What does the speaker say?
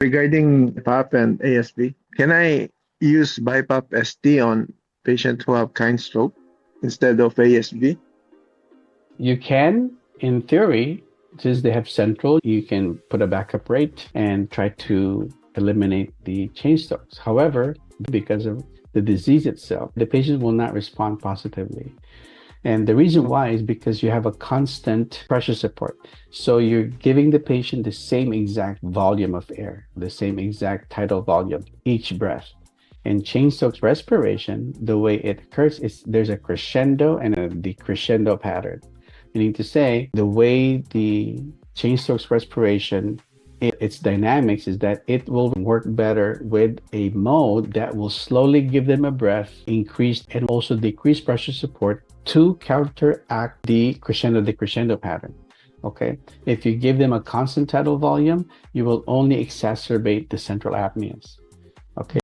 Regarding BiPAP and ASV, can I use BiPAP ST on patients who have kind stroke instead of ASV? You can, in theory, since they have central, you can put a backup rate and try to eliminate the Cheyne-Stokes. However, because of the disease itself, the patient will not respond positively. And the reason why is because you have a constant pressure support. So you're giving the patient the same exact volume of air, the same exact tidal volume each breath. In Cheyne-Stokes respiration, the way it occurs is there's a crescendo and a decrescendo pattern. Meaning to say, the way the Cheyne-Stokes respiration, its dynamics is that it will work better with a mode that will slowly give them a breath, increase and also decrease pressure support to counteract the crescendo decrescendo pattern. Okay, if you give them a constant tidal volume, you will only exacerbate the central apneas. Okay.